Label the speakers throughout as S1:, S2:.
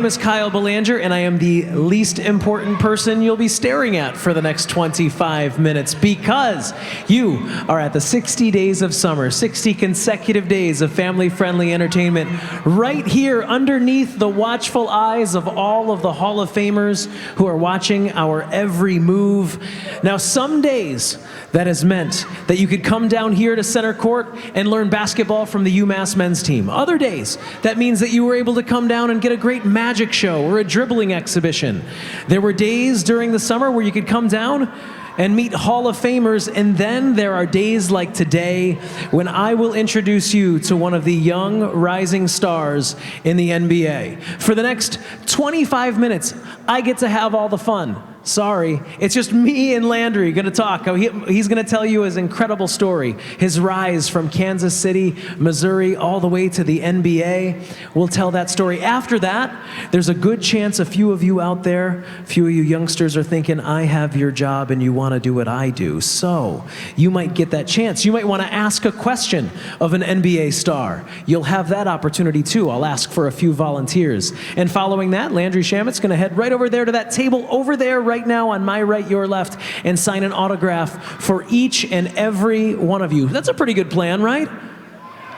S1: My name is Kyle Belanger, and I am the least important person you'll be staring at for the next 25 minutes because you are at the 60 days of summer, 60 consecutive days of family-friendly entertainment right here underneath the watchful eyes of all of the Hall of Famers who are watching our every move. Now, some days that has meant that you could come down here to center court and learn basketball from the UMass men's team. Other days, that means that you were able to come down and get a great magic show or a dribbling exhibition. There were days during the summer where you could come down and meet Hall of Famers, and then there are days like today when I will introduce you to one of the young rising stars in the NBA. For the next 25 minutes, I get to have all the fun. Sorry, it's just me and Landry going to talk. He's going to tell you his incredible story, his rise from Kansas City, Missouri, all the way to the NBA. We'll tell that story. After that, there's a good chance a few of you out there, a few of you youngsters are thinking, I have your job and you want to do what I do. So you might get that chance. You might want to ask a question of an NBA star. You'll have that opportunity too. I'll ask for a few volunteers. And following that, Landry Shamet's going to head right over there to that table over there right now on my right, your left, and sign an autograph for each and every one of you. That's a pretty good plan, right?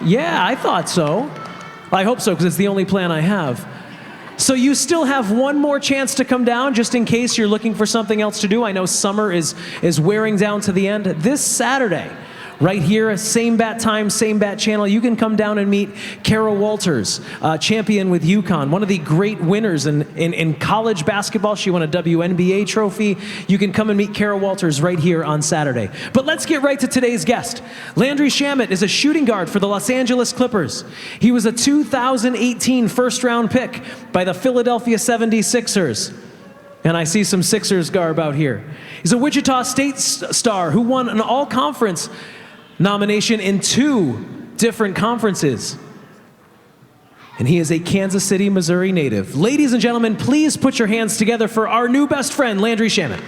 S1: Yeah, I thought so. I hope so, because it's the only plan I have. So you still have one more chance to come down, just in case you're looking for something else to do. I know summer is wearing down to the end. This Saturday, right here, same bat time, same bat channel, you can come down and meet Kara Walters, champion with UConn, one of the great winners in college basketball. She won a WNBA trophy. You can come and meet Kara Walters right here on Saturday. But let's get right to today's guest. Landry Shamet is a shooting guard for the Los Angeles Clippers. He was a 2018 first-round pick by the Philadelphia 76ers. And I see some Sixers garb out here. He's a Wichita State star who won an all-conference nomination in 2 different conferences. And he is a Kansas City, Missouri native. Ladies and gentlemen, please put your hands together for our new best friend, Landry Shamet.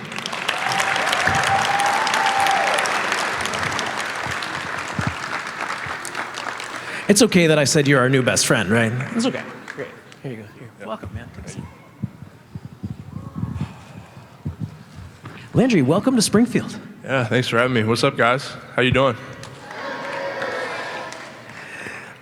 S1: It's okay that I said you're our new best friend, right? It's okay. Great. Here you go. Here. Yep. Welcome, man. Take a seat. Landry, welcome to Springfield.
S2: Yeah, thanks for having me. What's up, guys? How you doing?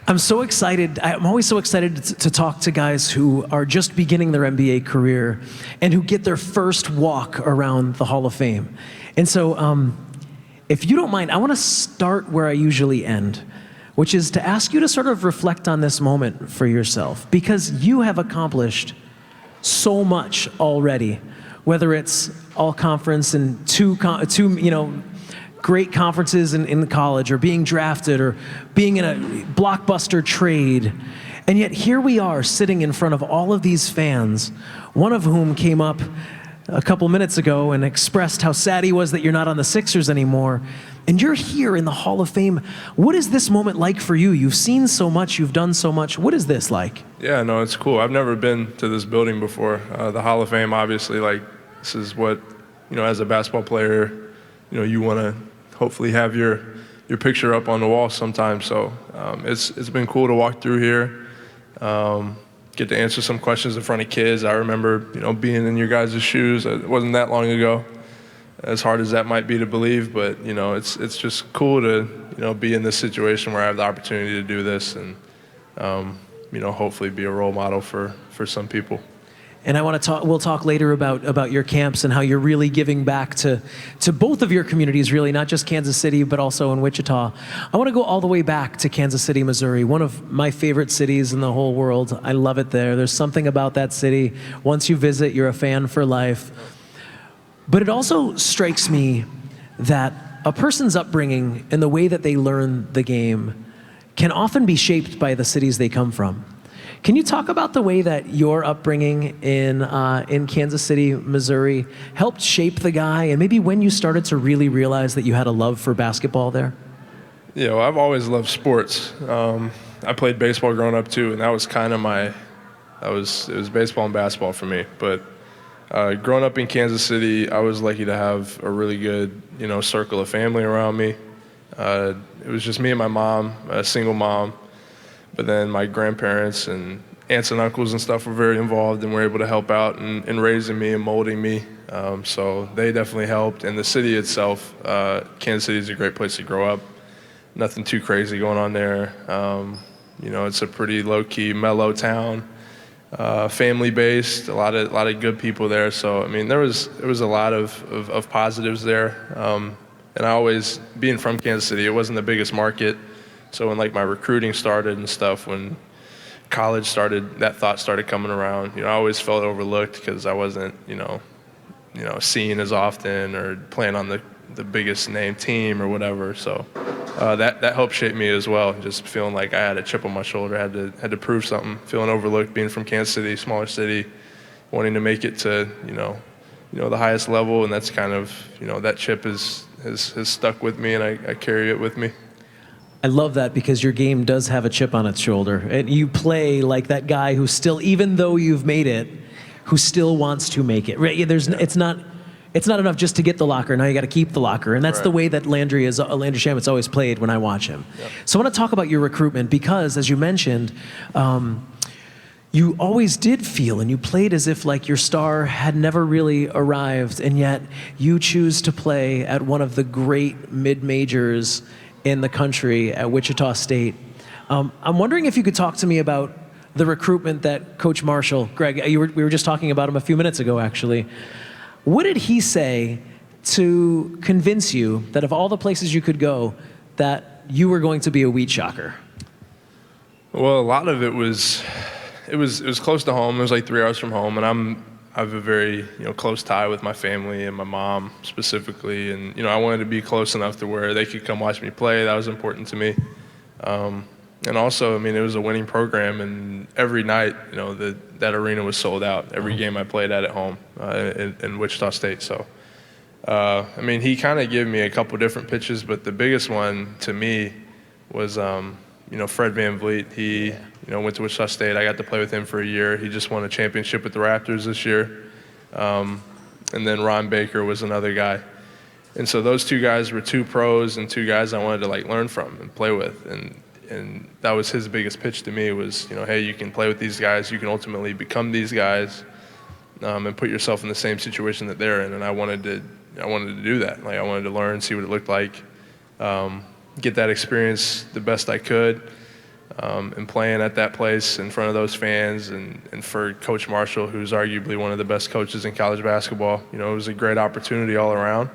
S1: I'm so excited. I'm always so excited to talk to guys who are just beginning their NBA career and who get their first walk around the Hall of Fame. And so, if you don't mind, I want to start where I usually end, which is to ask you to sort of reflect on this moment for yourself, because you have accomplished so much already, whether it's all conference and two great conferences in college, or being drafted, or being in a blockbuster trade. And yet here we are sitting in front of all of these fans, one of whom came up a couple minutes ago and expressed how sad he was that you're not on the Sixers anymore. And you're here in the Hall of Fame. What is this moment like for you? You've seen so much, you've done so much. What is this like?
S2: Yeah, no, it's cool. I've never been to this building before. The Hall of Fame, obviously, this is what, as a basketball player, you want to hopefully have your picture up on the wall sometime. So it's been cool to walk through here, get to answer some questions in front of kids. I remember, being in your guys' shoes. It wasn't that long ago, as hard as that might be to believe, but, it's just cool to, be in this situation where I have the opportunity to do this and, hopefully be a role model for some people.
S1: And we'll talk later about your camps and how you're really giving back to both of your communities, really, not just Kansas City, but also in Wichita. I want to go all the way back to Kansas City, Missouri, one of my favorite cities in the whole world. I love it there. There's something about that city. Once you visit, you're a fan for life. But it also strikes me that a person's upbringing and the way that they learn the game can often be shaped by the cities they come from. Can you talk about the way that your upbringing in Kansas City, Missouri, helped shape the guy, and maybe when you started to really realize that you had a love for basketball there?
S2: Yeah, well, I've always loved sports. I played baseball growing up too, and that was kind of it was baseball and basketball for me. But growing up in Kansas City, I was lucky to have a really good, circle of family around me. It was just me and my mom, a single mom. But then my grandparents and aunts and uncles and stuff were very involved and were able to help out in raising me and molding me. So they definitely helped. And the city itself, Kansas City is a great place to grow up. Nothing too crazy going on there. It's a pretty low-key, mellow town, family-based, a lot of good people there. So, I mean, there was a lot of positives there. And I always, being from Kansas City, it wasn't the biggest market. So when like my recruiting started and stuff, when college started, that thought started coming around. I always felt overlooked because I wasn't, seen as often or playing on the biggest name team or whatever. So that helped shape me as well. Just feeling like I had a chip on my shoulder, had to prove something. Feeling overlooked, being from Kansas City, smaller city, wanting to make it to the highest level, and that's kind of that chip has stuck with me, and I carry it with me.
S1: I love that because your game does have a chip on its shoulder. And you play like that guy who still, even though you've made it, who still wants to make it. Right? It's not enough just to get the locker. Now you got to keep the locker. And that's
S2: Right.
S1: the way that Landry Shamet's always played when I watch him.
S2: Yep.
S1: So I want to talk about your recruitment because, as you mentioned, you always did feel and you played as if like your star had never really arrived, and yet you choose to play at one of the great mid-majors in the country at Wichita State. I'm wondering if you could talk to me about the recruitment that Coach Marshall, Greg, we were just talking about him a few minutes ago, actually. What did he say to convince you that of all the places you could go, that you were going to be a wheat shocker?
S2: Well, a lot of it was close to home. It was like 3 hours from home, and I have a very close tie with my family and my mom specifically, and I wanted to be close enough to where they could come watch me play. That was important to me, and also, I mean, it was a winning program, and every night, that arena was sold out. Every game I played at home in Wichita State. So, I mean, he kind of gave me a couple different pitches, but the biggest one to me was, Fred VanVleet. He went to Wichita State. I got to play with him for a year. He just won a championship with the Raptors this year. And then Ron Baker was another guy. And so those two guys were two pros and two guys I wanted to learn from and play with. And that was his biggest pitch to me was, hey, you can play with these guys. You can ultimately become these guys and put yourself in the same situation that they're in. And I wanted to do that. I wanted to learn, see what it looked like, get that experience the best I could. And playing at that place in front of those fans and for Coach Marshall, who's arguably one of the best coaches in college basketball, it was a great opportunity all around.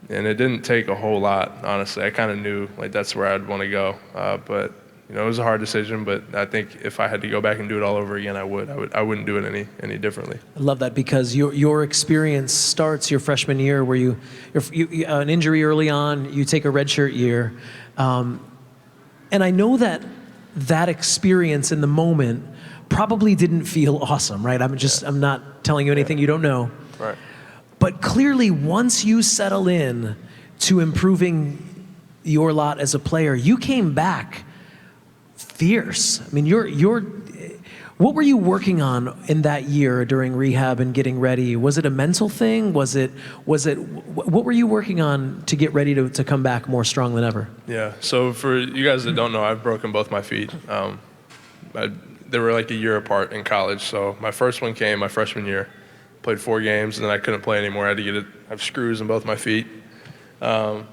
S2: And it didn't take a whole lot, honestly. I kind of knew that's where I'd want to go. But it was a hard decision, but I think if I had to go back and do it all over again, I wouldn't do it any differently.
S1: I love that because your experience starts your freshman year where you an injury early on, you take a redshirt year. And I know that experience in the moment probably didn't feel awesome, right? I'm not telling you anything you don't know.
S2: Right.
S1: But clearly, once you settle in to improving your lot as a player, you came back fierce. I mean, what were you working on in that year during rehab and getting ready? Was it a mental thing? What were you working on to get ready to come back more strong than ever?
S2: Yeah, so for you guys that don't know, I've broken both my feet. They were like a year apart in college. So my first one came my freshman year. Played 4 games, and then I couldn't play anymore. I had to have screws in both my feet. And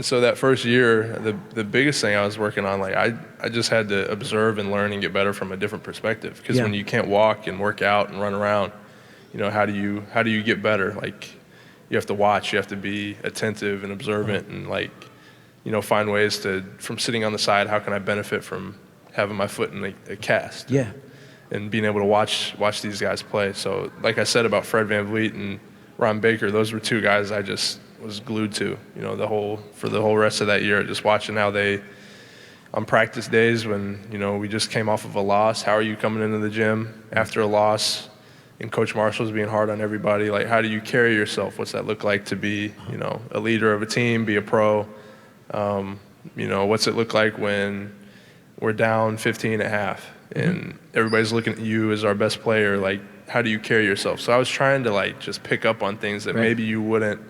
S2: so that first year, the biggest thing I was working on, I just had to observe and learn and get better from a different perspective. Because when you can't walk and work out and run around, how do you get better? You have to watch, you have to be attentive and observant, and find ways from sitting on the side, how can I benefit from having my foot in a cast?
S1: Yeah.
S2: And being able to watch these guys play. So like I said about Fred VanVleet and Ron Baker, those were 2 guys I just was glued to, for the whole rest of that year, just watching how they, on practice days when, we just came off of a loss, how are you coming into the gym after a loss? And Coach Marshall's being hard on everybody. How do you carry yourself? What's that look like to be, a leader of a team, be a pro? What's it look like when we're down 15 at half? And everybody's looking at you as our best player, how do you carry yourself? So I was trying to just pick up on things that maybe you wouldn't,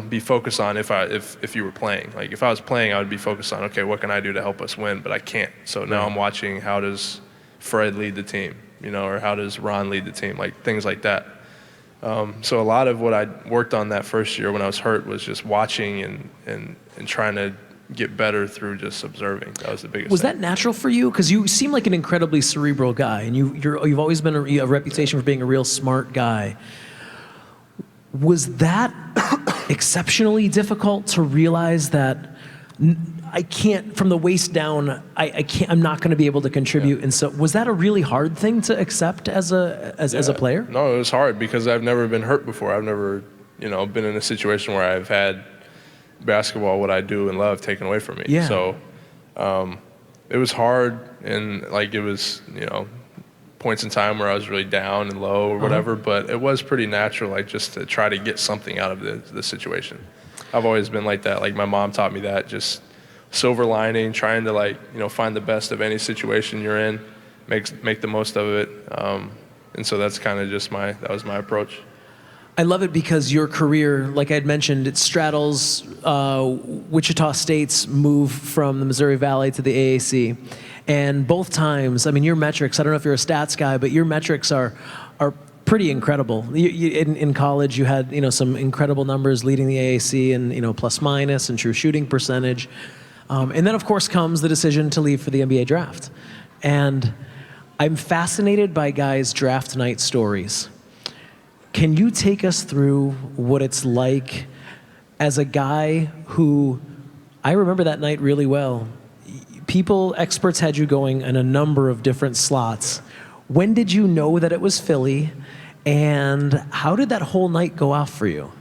S2: be focused on if you were playing. Like if I was playing, I would be focused on, okay, what can I do to help us win? But I can't. So now I'm watching, how does Fred lead the team, or how does Ron lead the team, like things like that. So a lot of what I worked on that first year when I was hurt was just watching and trying to get better through just observing. That was the biggest
S1: Was
S2: thing.
S1: that natural for you? Because you seem like an incredibly cerebral guy, and you've always been a reputation for being a real smart guy. Was that exceptionally difficult to realize that I can't, from the waist down, I can't, I'm not going to be able to contribute?
S2: Yeah.
S1: And so was that a really hard thing to accept as a player?
S2: No, it was hard because I've never been hurt before. I've never, been in a situation where I've had basketball, what I do and love, taken away from me.
S1: Yeah.
S2: So it was hard, and like it was, points in time where I was really down and low or whatever, but it was pretty natural, like just to try to get something out of the situation. I've always been like that. Like my mom taught me that, just silver lining, trying to find the best of any situation you're in, make the most of it. And so that's kind of just that was my approach.
S1: I love it because your career, like I had mentioned, it straddles Wichita State's move from the Missouri Valley to the AAC. And both times, I mean, your metrics, I don't know if you're a stats guy, but your metrics are pretty incredible. In college, you had some incredible numbers leading the AAC and plus minus and true shooting percentage. And then, of course, comes the decision to leave for the NBA draft. And I'm fascinated by guys' draft night stories. Can you take us through what it's like as a guy who, I remember that night really well. Experts had you going in a number of different slots. When did you know that it was Philly, and how did that whole night go off for you?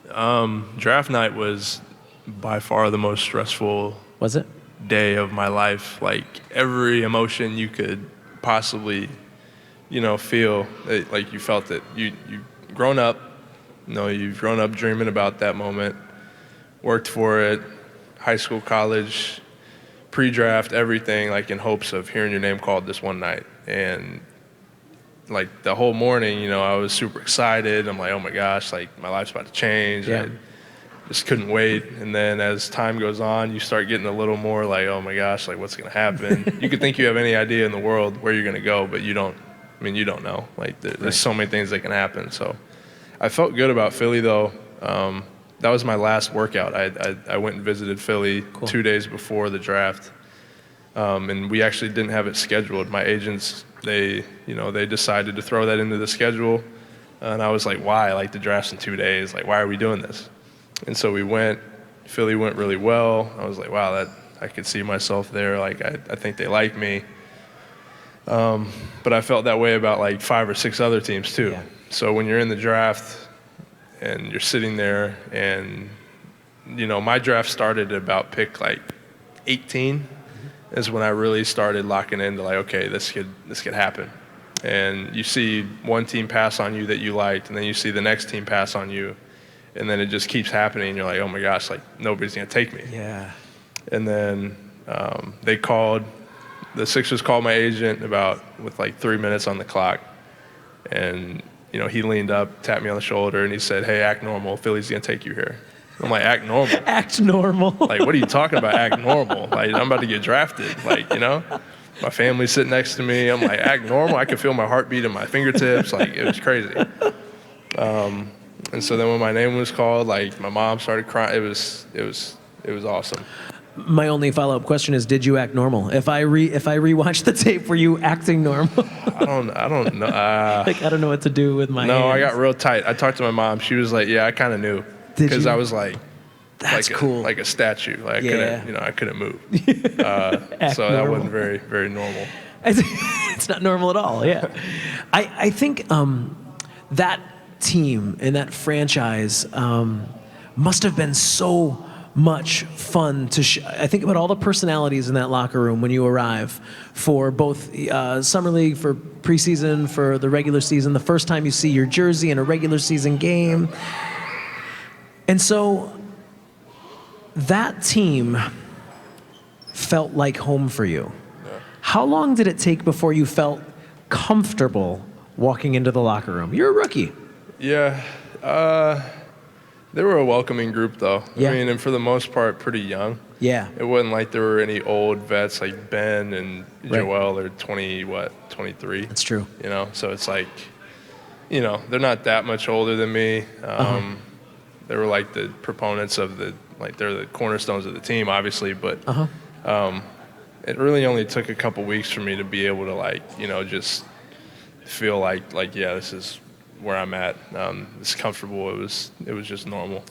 S2: Draft night was by far the most stressful
S1: Was it?
S2: day of my life. Like every emotion you could possibly feel, like you felt it. You've grown up, you've grown up dreaming about that moment, worked for it, high school, college, pre-draft, everything, like in hopes of hearing your name called this one night. And like the whole morning, I was super excited. I'm like, oh my gosh, like my life's about to change.
S1: Yeah.
S2: I just couldn't wait. And then as time goes on, you start getting a little more like, oh my gosh, like what's going to happen? You could think you have any idea in the world where you're going to go, but you don't know. Like there's so many things that can happen. So I felt good about Philly though. That was my last workout. I went and visited Philly 2 days before the draft. And we actually didn't have it scheduled. My agents, they decided to throw that into the schedule. And I was like, why? Like the draft's in 2 days. Like, why are we doing this? And so we went. Philly went really well. I was like, wow, I could see myself there. Like, I think they like me. But I felt that way about like 5 or 6 other teams too. Yeah. So when you're in the draft and you're sitting there and, my draft started at about pick like 18 is when I really started locking into like, okay, this could happen. And you see one team pass on you that you liked, and then you see the next team pass on you, and then it just keeps happening. And you're like, oh my gosh, like nobody's gonna take me.
S1: Yeah.
S2: And then the Sixers called my agent with like 3 minutes on the clock, and he leaned up, tapped me on the shoulder, and he said, hey, act normal. Philly's gonna take you here. I'm like, act normal?
S1: Act normal.
S2: Like, what are you talking about, act normal? Like, I'm about to get drafted. Like, my family's sitting next to me. I'm like, act normal? I could feel my heartbeat in my fingertips. Like, it was crazy. And so then when my name was called, like, my mom started crying. It was awesome.
S1: My only follow-up question is, did you act normal? If I rewatch the tape, were you acting normal?
S2: I don't know.
S1: Like, I don't know what to do with my
S2: No,
S1: hands.
S2: I got real tight. I talked to my mom. She was like, yeah, I kind of knew. Because I was like,
S1: that's cool.
S2: Like a statue. Like I couldn't move. So that wasn't very, very normal.
S1: It's not normal at all. Yeah, I think that team and that franchise must have been so much fun to I think about all the personalities in that locker room when you arrive for both summer league, for preseason, for the regular season, the first time you see your jersey in a regular season game. And so that team felt like home for you. Yeah. How long did it take before you felt comfortable walking into the locker room? You're a rookie.
S2: Yeah. They were a welcoming group, though.
S1: Yeah.
S2: I mean, and for the most part, pretty young.
S1: Yeah.
S2: It wasn't like there were any old vets like Ben and Joel. They're 23.
S1: That's true.
S2: You know, so it's like, you know, they're not that much older than me. They were like the proponents of they're the cornerstones of the team, obviously, but it really only took a couple weeks for me to be able to, like, you know, just feel like yeah, this is where I'm at. It's comfortable. It was just normal.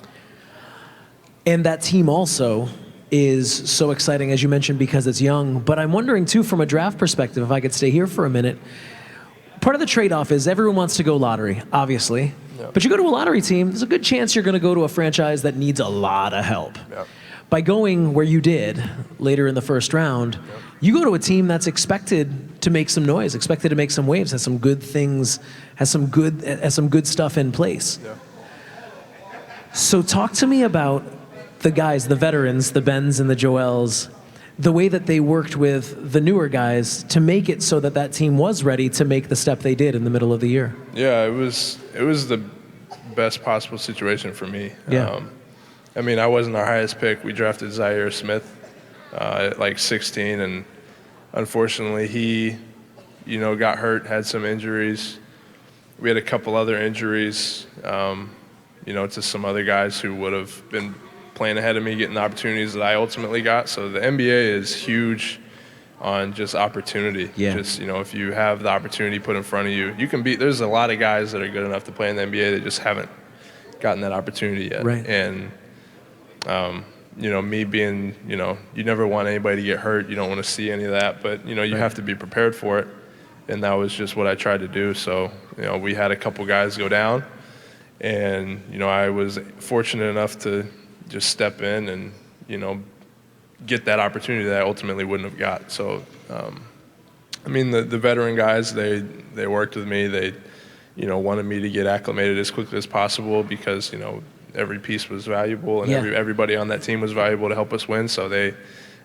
S1: And that team also is so exciting, as you mentioned, because it's young. But I'm wondering, too, from a draft perspective, if I could stay here for a minute, part of the trade-off is everyone wants to go lottery, obviously.
S2: Yep.
S1: But you go to a lottery team, there's a good chance you're going to go to a franchise that needs a lot of help.
S2: Yep.
S1: By going where you did later in the first round, you go to a team that's expected to make some noise, expected to make some waves, has some good things, has some good stuff in place.
S2: Yeah.
S1: So talk to me about the guys, the veterans, the Bens and the Joels, the way that they worked with the newer guys to make it so that that team was ready to make the step they did in the middle of the year.
S2: Yeah, it was the best possible situation for me.
S1: Yeah.
S2: I mean, I wasn't our highest pick. We drafted Zaire Smith at like 16, and unfortunately he, you know, got hurt, had some injuries. We had a couple other injuries, you know, to some other guys who would have been playing ahead of me, getting the opportunities that I ultimately got. So the NBA is huge on just opportunity.
S1: Yeah.
S2: Just, you know, if you have the opportunity put in front of you, you can be, there's a lot of guys that are good enough to play in the NBA that just haven't gotten that opportunity yet.
S1: Right.
S2: And, you know, me being, you know, you never want anybody to get hurt. You don't want to see any of that, but, you know, you have to be prepared for it. And that was just what I tried to do. So, you know, we had a couple guys go down, and, you know, I was fortunate enough to just step in and, you know, get that opportunity that I ultimately wouldn't have got. So, I mean, the veteran guys, they worked with me. They, you know, wanted me to get acclimated as quickly as possible because, you know, every piece was valuable and everybody on that team was valuable to help us win. So they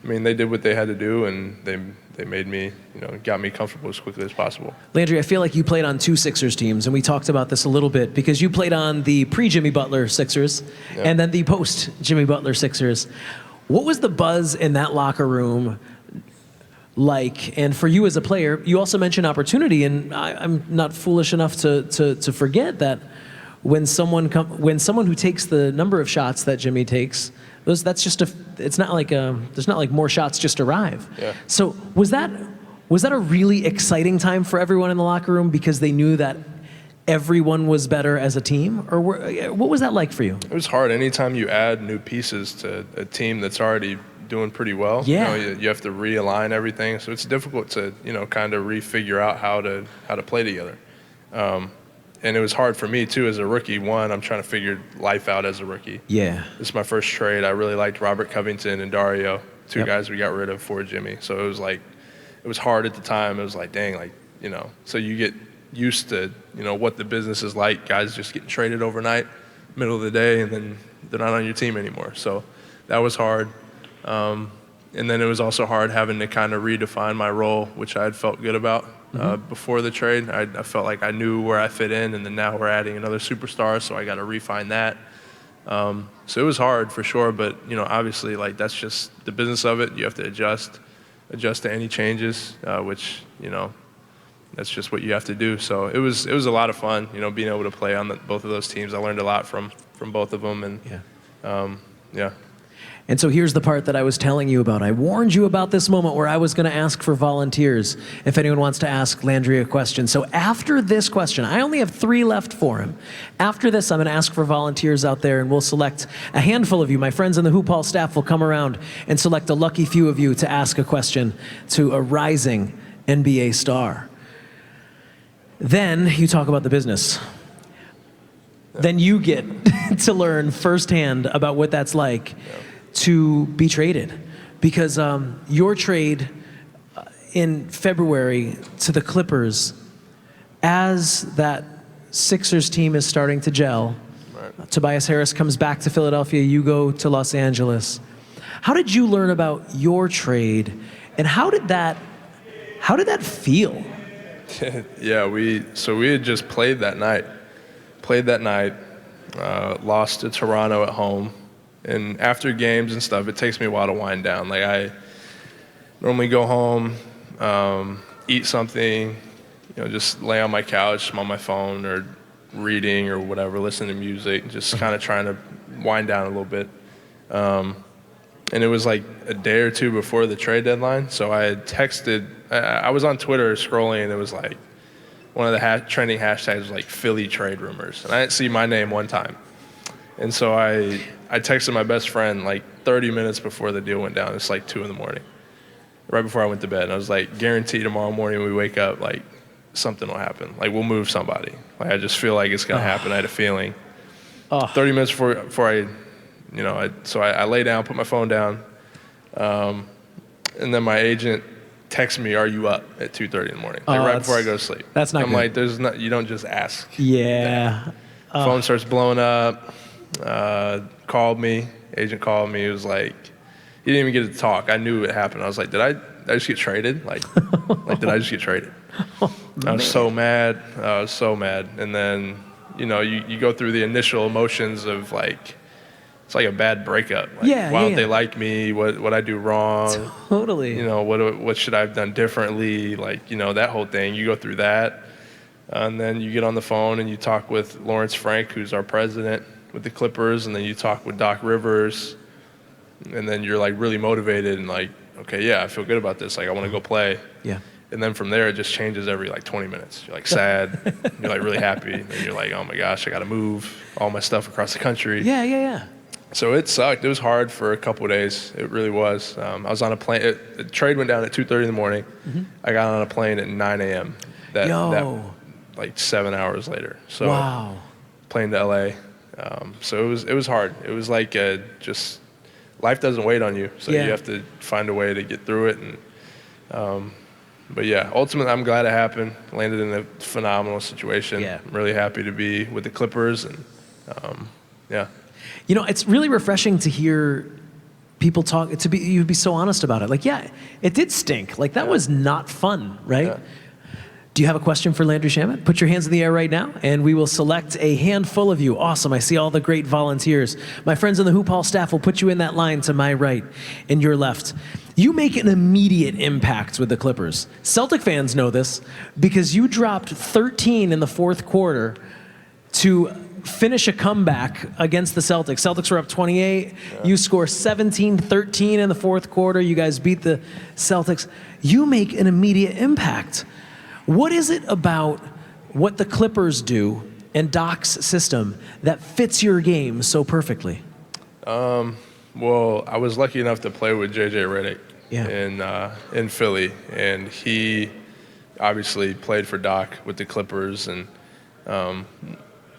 S2: did what they had to do, and they made me, you know, got me comfortable as quickly as possible.
S1: Landry, I feel like you played on two Sixers teams, and we talked about this a little bit because you played on the pre-Jimmy Butler Sixers and then the post-Jimmy Butler Sixers. What was the buzz in that locker room like? And for you as a player, you also mentioned opportunity, and I'm not foolish enough to forget that when someone who takes the number of shots that Jimmy takes, that's just it's not like there's not like more shots just arrive.
S2: Yeah.
S1: So was that a really exciting time for everyone in the locker room because they knew that everyone was better as a team, or what was that like for you?
S2: It was hard. Anytime you add new pieces to a team that's already doing pretty well, you know, you have to realign everything. So it's difficult to, you know, kind of refigure out how to play together. And it was hard for me, too, as a rookie. One, I'm trying to figure life out as a rookie.
S1: Yeah.
S2: This is my first trade. I really liked Robert Covington and Dario, two guys we got rid of for Jimmy. So it was like, it was hard at the time. It was like, dang, like, you know. So you get used to, you know, what the business is like. Guys just getting traded overnight, middle of the day, and then they're not on your team anymore. So that was hard. And then it was also hard having to kind of redefine my role, which I had felt good about. Before the trade, I felt like I knew where I fit in, and then now we're adding another superstar, so I got to refine that. So it was hard for sure, but, you know, obviously, like, that's just the business of it. You have to adjust to any changes, which, you know, that's just what you have to do. So it was a lot of fun, you know, being able to play on both of those teams. I learned a lot from both of them, and yeah.
S1: And so here's the part that I was telling you about. I warned you about this moment where I was going to ask for volunteers if anyone wants to ask Landry a question. So after this question, I only have 3 left for him. After this, I'm going to ask for volunteers out there, and we'll select a handful of you. My friends in the Hoop Hall staff will come around and select a lucky few of you to ask a question to a rising NBA star. Then you talk about the business. Then you get to learn firsthand about what that's like to be traded, because your trade in February to the Clippers, as that Sixers team is starting to gel, Tobias Harris comes back to Philadelphia, you go to Los Angeles. How did you learn about your trade, and how did that feel?
S2: Yeah, we had just played that night, lost to Toronto at home. And after games and stuff, it takes me a while to wind down. Like, I normally go home, eat something, just lay on my couch, I'm on my phone or reading or whatever, listening to music, just kind of trying to wind down a little bit. And it was like a day or two before the trade deadline, so I had texted, I was on Twitter scrolling, and it was like, one of the trending hashtags was like Philly trade rumors, and I didn't see my name one time. And so I texted my best friend like 30 minutes before the deal went down. It's like 2 a.m, right before I went to bed. And I was like, guarantee tomorrow morning when we wake up, like, something will happen. Like, we'll move somebody. Like, I just feel like it's gonna happen. I had a feeling. 30 minutes before I lay down, put my phone down, and then my agent texts me, "Are you up?" at 2:30 in the morning, like right before I go to sleep.
S1: That's not good.
S2: I'm like, you don't just ask.
S1: Yeah.
S2: Phone starts blowing up. Called me. Agent called me. He was like, he didn't even get to talk. I knew it happened. I was like, did I just get traded? Like did I just get traded? I was so mad. I was so mad. And then, you go through the initial emotions of like, it's like a bad breakup. Like, why don't they like me? What I do wrong?
S1: Totally.
S2: What should I have done differently? Like, that whole thing. You go through that. And then you get on the phone and you talk with Lawrence Frank, who's our president with the Clippers, and then you talk with Doc Rivers, and then you're like really motivated and like, okay, yeah, I feel good about this. Like, I want to go play.
S1: Yeah.
S2: And then from there, it just changes every like 20 minutes. You're like sad, you're like really happy, and you're like, oh my gosh, I got to move all my stuff across the country.
S1: Yeah.
S2: So it sucked. It was hard for a couple of days. It really was. I was on a plane. The trade went down at 2:30 in the morning.
S1: Mm-hmm.
S2: I got on a plane at 9 a.m. That like 7 hours later. So
S1: wow.
S2: Plane to LA. So it was hard. It was like just life doesn't wait on you. So you have to find a way to get through it. And but yeah, ultimately I'm glad it happened. Landed in a phenomenal situation.
S1: Yeah.
S2: I'm really happy to be with the Clippers, and yeah.
S1: It's really refreshing to hear people talk. You'd be so honest about it. Like, yeah, it did stink. Like, that was not fun, right?
S2: Yeah.
S1: Do you have a question for Landry Shamet? Put your hands in the air right now, and we will select a handful of you. Awesome. I see all the great volunteers. My friends on the Hoop Hall staff will put you in that line to my right and your left. You make an immediate impact with the Clippers. Celtic fans know this because you dropped 13 in the fourth quarter to finish a comeback against the Celtics. Celtics were up 28. Yeah. You score 17-13 in the fourth quarter. You guys beat the Celtics. You make an immediate impact. What is it about what the Clippers do and Doc's system that fits your game so perfectly?
S2: Well, I was lucky enough to play with J.J. Redick in Philly, and he obviously played for Doc with the Clippers and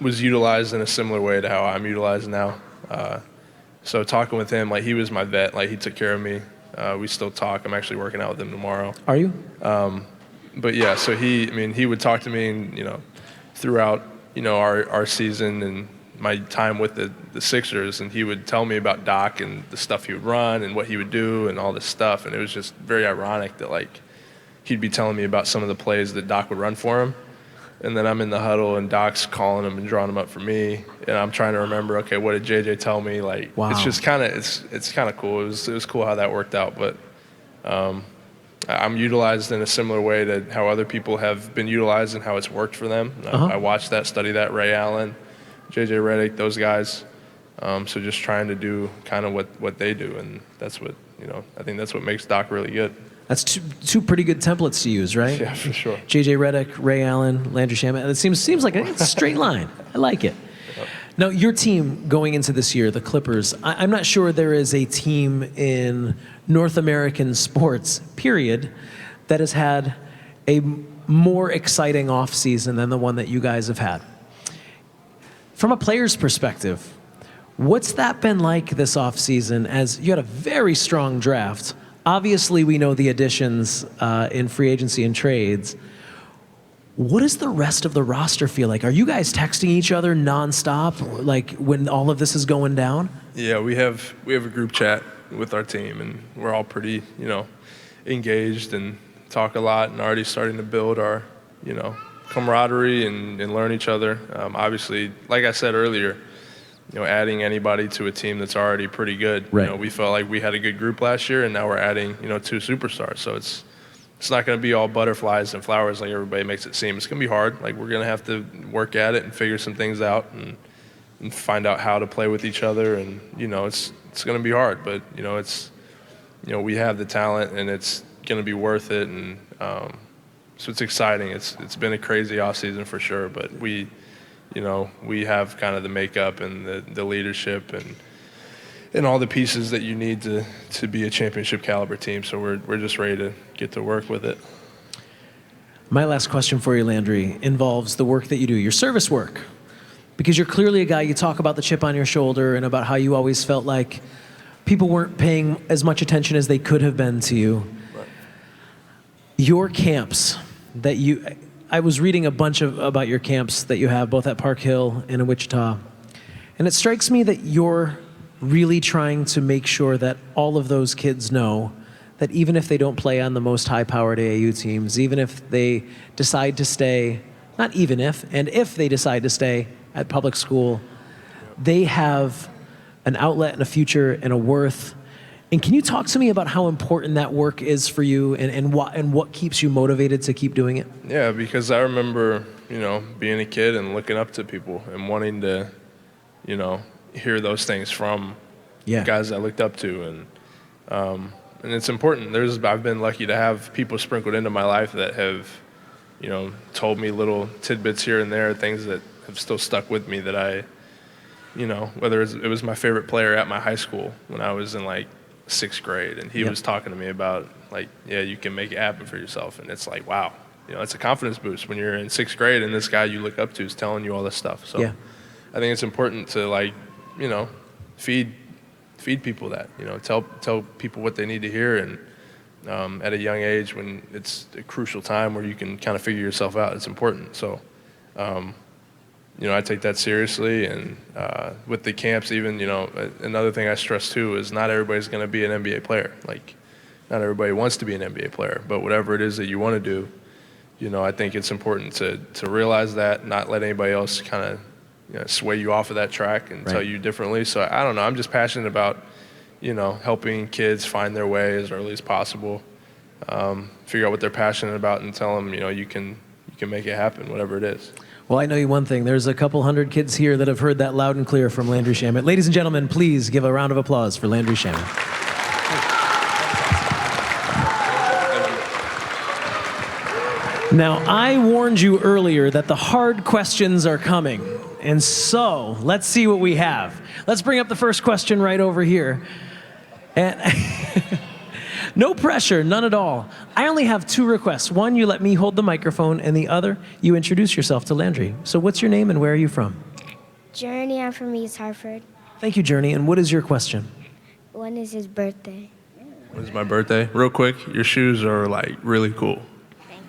S2: was utilized in a similar way to how I'm utilized now. So talking with him, like, he was my vet. Like, he took care of me. We still talk. I'm actually working out with him tomorrow.
S1: Are you?
S2: But yeah, so he would talk to me, and throughout our season and my time with the Sixers, and he would tell me about Doc and the stuff he would run and what he would do and all this stuff, and it was just very ironic that like he'd be telling me about some of the plays that Doc would run for him, and then I'm in the huddle and Doc's calling him and drawing him up for me, and I'm trying to remember, okay, what did JJ tell me? Like, wow. It's just kind of it's kind of cool. It was cool how that worked out, but. I'm utilized in a similar way to how other people have been utilized and how it's worked for them. I watched that, study that, Ray Allen, J.J. Redick, those guys. So just trying to do kind of what they do, and that's what, I think that's what makes Doc really good.
S1: That's two pretty good templates to use, right?
S2: Yeah, for sure.
S1: J.J. Redick, Ray Allen, Landry Shamet. It seems like a straight line. I like it. Yep. Now, your team going into this year, the Clippers, I'm not sure there is a team in North American sports, period, that has had a more exciting offseason than the one that you guys have had. From a player's perspective, what's that been like this offseason, as you had a very strong draft? Obviously, we know the additions in free agency and trades. What does the rest of the roster feel like? Are you guys texting each other nonstop, like when all of this is going down? Yeah, we have a group chat with our team, and we're all pretty, engaged and talk a lot, and already starting to build our, camaraderie and learn each other. Obviously, like I said earlier,
S2: adding anybody to a team that's already pretty good.
S1: Right.
S2: We felt like we had a good group last year, and now we're adding, 2 superstars. So it's not going to be all butterflies and flowers like everybody makes it seem. It's going to be hard. Like, we're going to have to work at it and figure some things out and find out how to play with each other. And, it's going to be hard, but, we have the talent, and it's going to be worth it. And so it's exciting. It's been a crazy offseason for sure, but we have kind of the makeup and the leadership and all the pieces that you need to be a championship caliber team. So we're just ready to get to work with it.
S1: My last question for you, Landry, involves the work that you do, your service work. Because you're clearly a guy, you talk about the chip on your shoulder and about how you always felt like people weren't paying as much attention as they could have been to you.
S2: Right.
S1: Your camps that I was reading a bunch about your camps that you have both at Park Hill and in Wichita. And it strikes me that you're really trying to make sure that all of those kids know that even if they don't play on the most high-powered AAU teams, even if they decide to stay, not even if, and if they decide to stay at public school, they have an outlet and a future and a worth. And can you talk to me about how important that work is for you and what keeps you motivated to keep doing it?
S2: Yeah, because I remember, being a kid and looking up to people and wanting to, hear those things from guys I looked up to. And it's important. I've been lucky to have people sprinkled into my life that have, told me little tidbits here and there, things that have still stuck with me that I, whether it was my favorite player at my high school when I was in like 6th grade, and he was talking to me about like, you can make it happen for yourself. And it's like, wow, it's a confidence boost when you're in 6th grade and this guy you look up to is telling you all this stuff. So I think it's important to like, feed people that, tell people what they need to hear. And at a young age when it's a crucial time where you can kind of figure yourself out, it's important. So, I take that seriously. And with the camps even, another thing I stress too is not everybody's going to be an NBA player. Like, not everybody wants to be an NBA player, but whatever it is that you want to do, I think it's important to realize that, not let anybody else kind of sway you off of that track and tell you differently. So I don't know. I'm just passionate about, helping kids find their way as early as possible, figure out what they're passionate about, and tell them, you can make it happen, whatever it is.
S1: Well, I know you one thing. There's a couple hundred kids here that have heard that loud and clear from Landry Shamet. Ladies and gentlemen, please give a round of applause for Landry Shamet. Now, I warned you earlier that the hard questions are coming. And so, let's see what we have. Let's bring up the first question right over here. And no pressure, none at all. I only have 2 requests. One, you let me hold the microphone, and the other, you introduce yourself to Landry. So what's your name and where are you from?
S3: Journey, I'm from East Hartford.
S1: Thank you, Journey. And what is your question?
S3: When is his birthday?
S2: When is my birthday? Real quick, your shoes are like really cool.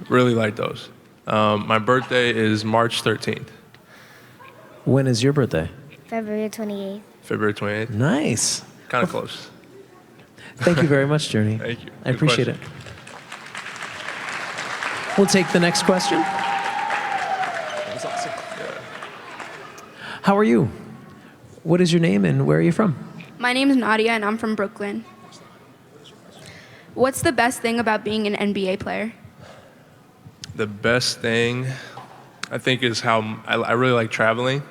S2: Really like those. My birthday is March 13th.
S1: When is your birthday?
S3: February 28th.
S2: February 28th.
S1: Nice.
S2: Kind of close.
S1: Thank you very much, Journey.
S2: Thank you.
S1: I appreciate it. We'll take the next question.
S2: That was awesome.
S1: How are you? What is your name and where are you from?
S4: My name is Nadia and I'm from Brooklyn. What's the best thing about being an NBA player?
S2: The best thing, I think, is how I really like traveling.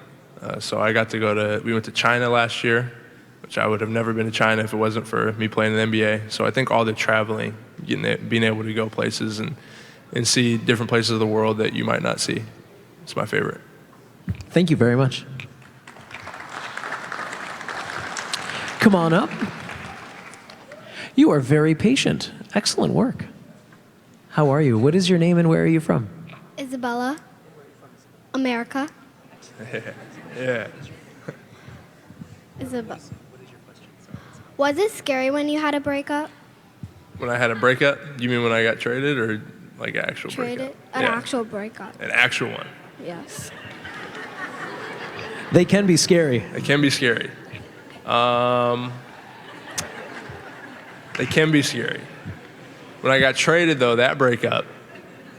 S2: So I got to we went to China last year, which I would have never been to China if it wasn't for me playing in the NBA. So I think all the traveling, being able to go places and see different places of the world that you might not see, it's my favorite.
S1: Thank you very much. Come on up. You are very patient. Excellent work. How are you? What is your name and where are you from?
S3: Isabella. America.
S2: Yeah.
S3: Isabella. Was it scary when you had a breakup?
S2: When I had a breakup? You mean when I got traded or like an actual
S3: Traded?
S2: breakup?
S3: An
S2: Yeah.
S3: actual breakup.
S2: An actual one.
S3: Yes.
S1: They can be scary.
S2: It can be scary. They can be scary. When I got traded, though, that breakup,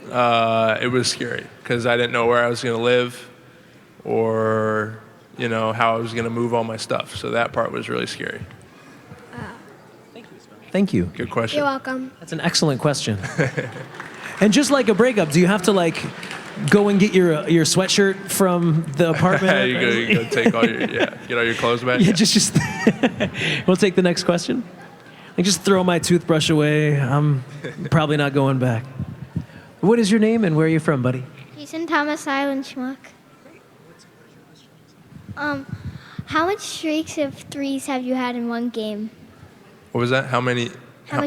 S2: it was scary because I didn't know where I was going to live or you know, how I was going to move all my stuff. So that part was really scary.
S1: Thank you.
S2: Good question.
S3: You're welcome.
S1: That's an excellent question. And just like a breakup, do you have to like go and get your sweatshirt from the apartment?
S2: you go take all your, get all your clothes back.
S1: Yeah, just we'll take the next question. I just throw my toothbrush away. I'm probably not going back. What is your name and where are you from, buddy?
S3: Jason Thomas Island Schmuck. How much streaks of threes have you had in one game?
S2: What was that? How many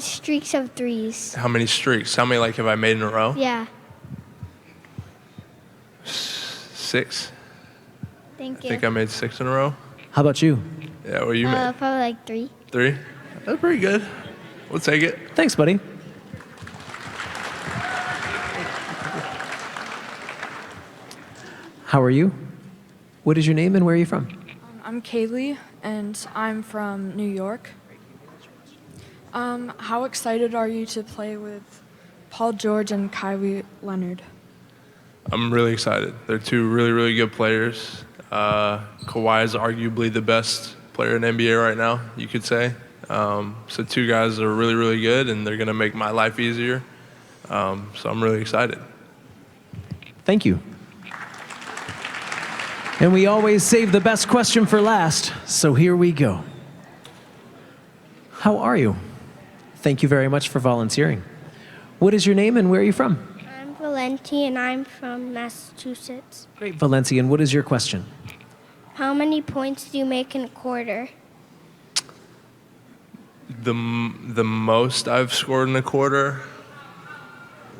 S3: Streaks of threes?
S2: How many streaks? How many like have I made in a row?
S3: Yeah.
S2: 6.
S3: Thank
S2: I
S3: you.
S2: think I made 6 in a row.
S1: How about you?
S2: Yeah, what you made?
S3: Probably like 3.
S2: 3? That's pretty good. We'll take it.
S1: Thanks, buddy. How are you? What is your name and where are you from?
S5: I'm Kaylee, and I'm from New York. How excited are you to play with Paul George and Kawhi Leonard?
S2: I'm really excited. They're 2 really, really good players. Kawhi is arguably the best player in the NBA right now, you could say. So 2 guys are really, really good, and they're going to make my life easier. So I'm really excited.
S1: Thank you. And we always save the best question for last, so here we go. How are you? Thank you very much for volunteering. What is your name and where are you from?
S3: I'm Valenti and I'm from Massachusetts.
S1: Great, Valencia, and what is your question?
S3: How many points do you make in a quarter?
S2: The most I've scored in a quarter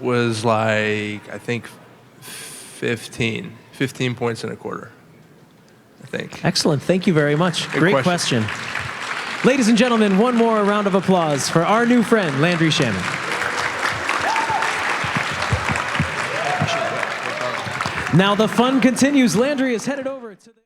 S2: was like, I think 15 points in a quarter, I think.
S1: Excellent. Thank you very much.
S2: Good
S1: Great question. Ladies and gentlemen, one more round of applause for our new friend, Landry Shamet. Now the fun continues. Landry is headed over to the...